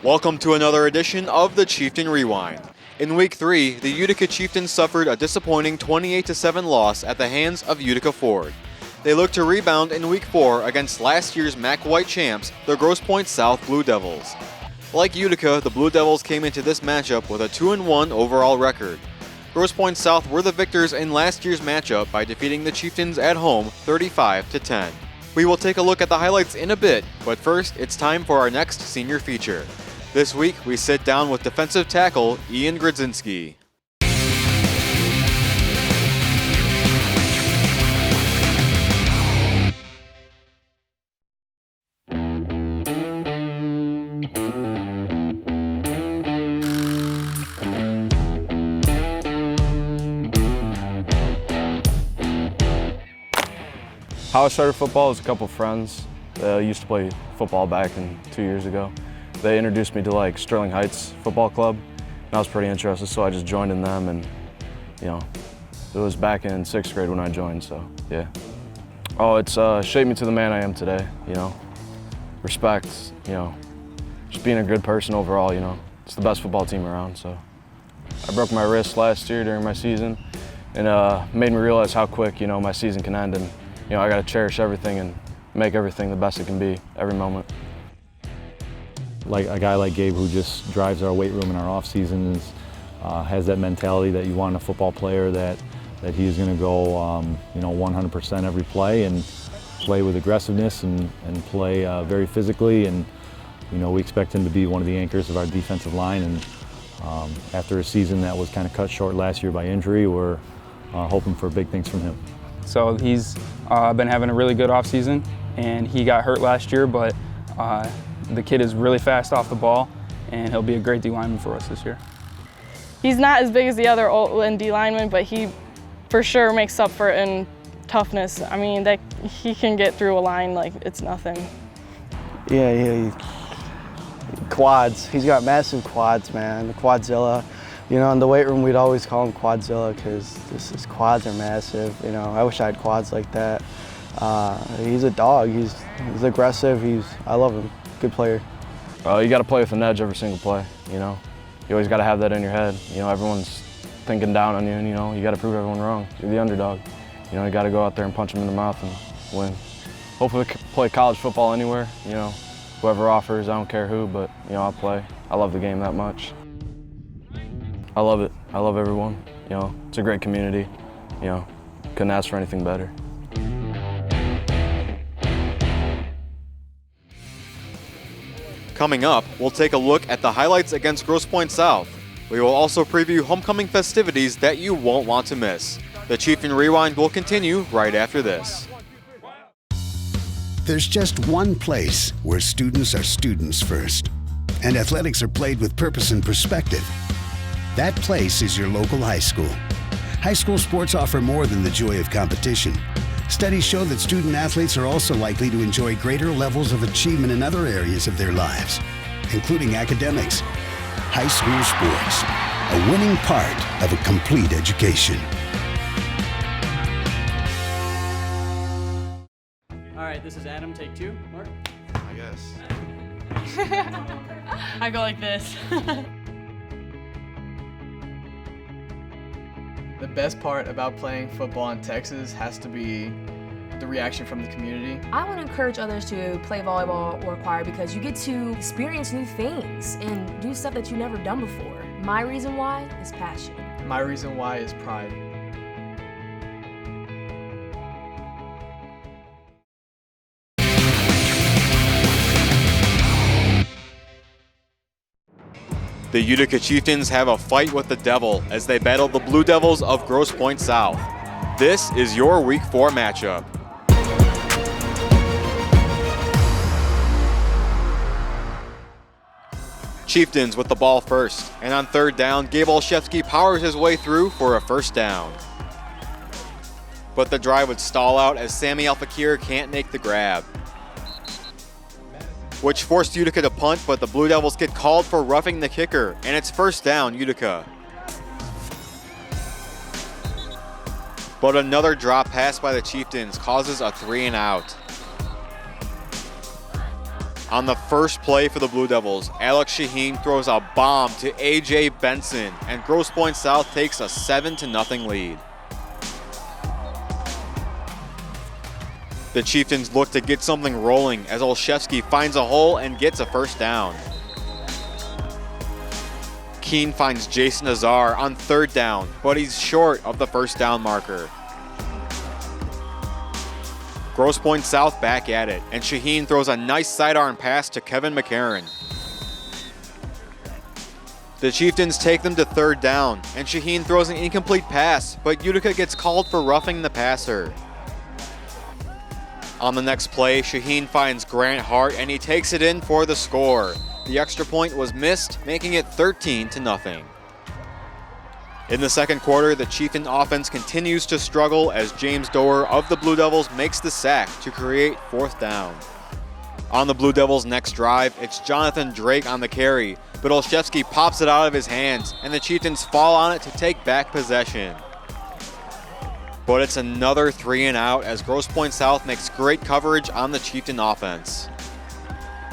Welcome to another edition of the Chieftain Rewind. In Week 3, the Utica Chieftains suffered a disappointing 28-7 loss at the hands of Utica Ford. They look to rebound in Week 4 against last year's MAC White champs, the Grosse Pointe South Blue Devils. Like Utica, the Blue Devils came into this matchup with a 2-1 overall record. Grosse Pointe South were the victors in last year's matchup by defeating the Chieftains at home 35-10. We will take a look at the highlights in a bit, but first it's time for our next senior feature. This week we sit down with defensive tackle Ian Grodzinski. How I started football was a couple friends that used to play football back 2 years ago. They introduced me to Sterling Heights Football Club, and I was pretty interested, so I just joined in them, and it was back in 6th grade when I joined, so yeah. Oh, it's shaped me to the man I am today, respect, just being a good person overall, it's the best football team around, so. I broke my wrist last year during my season, and made me realize how quick, my season can end, and I got to cherish everything and make everything the best it can be every moment. Like a guy like Gabe who just drives our weight room in our off season has that mentality that you want in a football player, that he's going to go 100% every play and play with aggressiveness and play very physically, and we expect him to be one of the anchors of our defensive line, and after a season that was kind of cut short last year by injury, we're hoping for big things from him. So he's been having a really good offseason, and he got hurt last year, but the kid is really fast off the ball, and he'll be a great D lineman for us this year. He's not as big as the other D linemen, but he for sure makes up for it in toughness. I mean, he can get through a line like it's nothing. Yeah, quads. He's got massive quads, man. The Quadzilla. In the weight room, we'd always call him Quadzilla because his quads are massive. I wish I had quads like that. He's a dog. He's aggressive. I love him. Good player. You got to play with an edge every single play. You always got to have that in your head. Everyone's thinking down on you, and you got to prove everyone wrong. You're the underdog. You got to go out there and punch them in the mouth and win. Hopefully, play college football anywhere. Whoever offers, I don't care who, but I'll play. I love the game that much. I love it. I love everyone. It's a great community. Couldn't ask for anything better. Coming up, we'll take a look at the highlights against Grosse Pointe South. We will also preview homecoming festivities that you won't want to miss. The Chieftain Rewind will continue right after this. There's just one place where students are students first, and athletics are played with purpose and perspective. That place is your local high school. High school sports offer more than the joy of competition. Studies show that student athletes are also likely to enjoy greater levels of achievement in other areas of their lives, including academics. High school sports, a winning part of a complete education. All right, this is Adam, take 2. Mark? I guess. I go like this. The best part about playing football in Texas has to be the reaction from the community. I want to encourage others to play volleyball or choir because you get to experience new things and do stuff that you've never done before. My reason why is passion. My reason why is pride. The Utica Chieftains have a fight with the devil as they battle the Blue Devils of Grosse Pointe South. This is your Week 4 matchup. Chieftains with the ball first, and on 3rd down, Gabe Olszewski powers his way through for a 1st down. But the drive would stall out as Sammy Alfakir can't make the grab, which forced Utica to punt, but the Blue Devils get called for roughing the kicker, and it's 1st down, Utica. But another drop pass by the Chieftains causes a 3-and-out. On the first play for the Blue Devils, Alex Shaheen throws a bomb to A.J. Benson, and Grosse Pointe South takes a 7-0 lead. The Chieftains look to get something rolling as Olszewski finds a hole and gets a first down. Keene finds Jason Azar on third down, but he's short of the first down marker. Grosse Pointe South back at it, and Shaheen throws a nice sidearm pass to Kevin McCarron. The Chieftains take them to third down, and Shaheen throws an incomplete pass, but Utica gets called for roughing the passer. On the next play, Shaheen finds Grant Hart, and he takes it in for the score. The extra point was missed, making it 13-0. In the second quarter, the Chieftain offense continues to struggle as James Doerr of the Blue Devils makes the sack to create fourth down. On the Blue Devils' next drive, it's Jonathan Drake on the carry, but Olszewski pops it out of his hands, and the Chieftains fall on it to take back possession. But it's another 3-and-out as Grosse Pointe South makes great coverage on the Chieftain offense.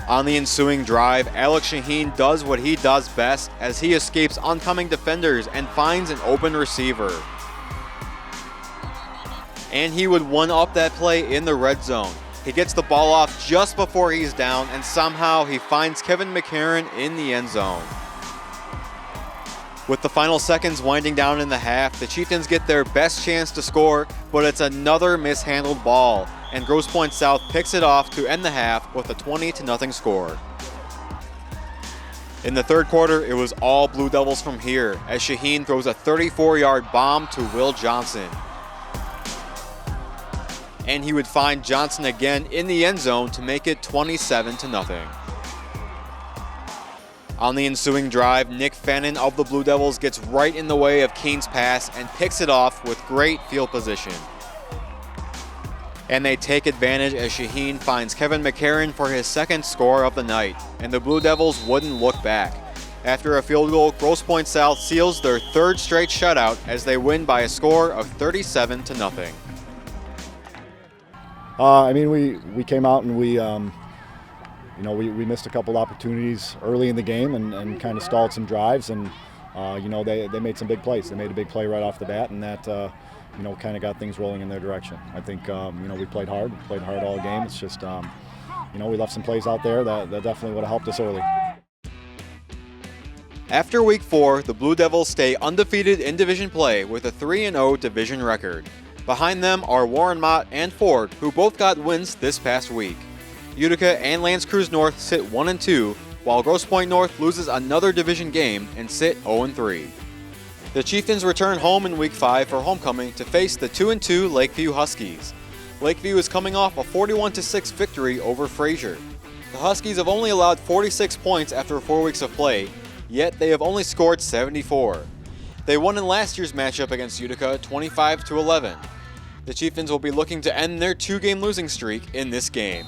On the ensuing drive, Alex Shaheen does what he does best as he escapes oncoming defenders and finds an open receiver. And he would one-up that play in the red zone. He gets the ball off just before he's down, and somehow he finds Kevin McCarron in the end zone. With the final seconds winding down in the half, the Chieftains get their best chance to score, but it's another mishandled ball, and Grosse Pointe South picks it off to end the half with a 20-0 score. In the third quarter, it was all Blue Devils from here, as Shaheen throws a 34-yard bomb to Will Johnson. And he would find Johnson again in the end zone to make it 27-0. On the ensuing drive, Nick Fannin of the Blue Devils gets right in the way of Keene's pass and picks it off with great field position. And they take advantage as Shaheen finds Kevin McCarron for his second score of the night, and the Blue Devils wouldn't look back. After a field goal, Grosse Pointe South seals their third straight shutout as they win by a score of 37-0. I mean, we came out and we missed a couple opportunities early in the game and kind of stalled some drives, and they made some big plays. They made a big play right off the bat, and that kind of got things rolling in their direction. I think we played hard all game. It's just we left some plays out there that definitely would have helped us early. After week 4, the Blue Devils stay undefeated in division play with a 3-0 division record. Behind them are Warren Mott and Ford, who both got wins this past week. Utica and L'Anse Creuse North sit 1-2, while Grosse Pointe North loses another division game and sit 0-3. The Chieftains return home in week 5 for homecoming to face the 2-2 Lakeview Huskies. Lakeview is coming off a 41-6 victory over Fraser. The Huskies have only allowed 46 points after 4 weeks of play, yet they have only scored 74. They won in last year's matchup against Utica 25-11. The Chieftains will be looking to end their 2-game losing streak in this game.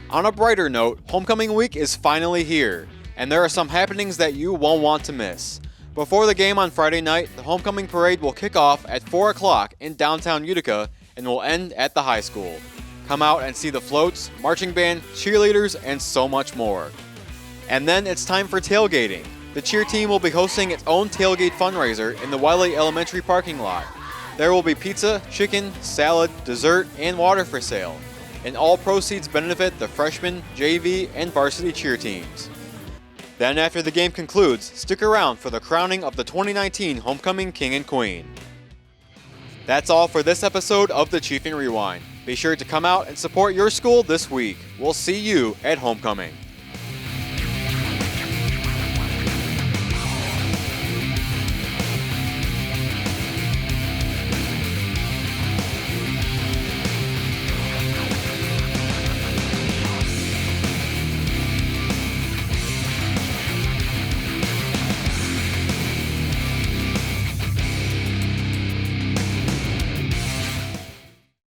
On a brighter note, homecoming week is finally here, and there are some happenings that you won't want to miss. Before the game on Friday night, the homecoming parade will kick off at 4 o'clock in downtown Utica and will end at the high school. Come out and see the floats, marching band, cheerleaders, and so much more. And then it's time for tailgating. The cheer team will be hosting its own tailgate fundraiser in the Wiley Elementary parking lot. There will be pizza, chicken, salad, dessert, and water for sale. And all proceeds benefit the freshman, JV, and varsity cheer teams. Then after the game concludes, stick around for the crowning of the 2019 Homecoming King and Queen. That's all for this episode of the Chieftain Rewind. Be sure to come out and support your school this week. We'll see you at homecoming.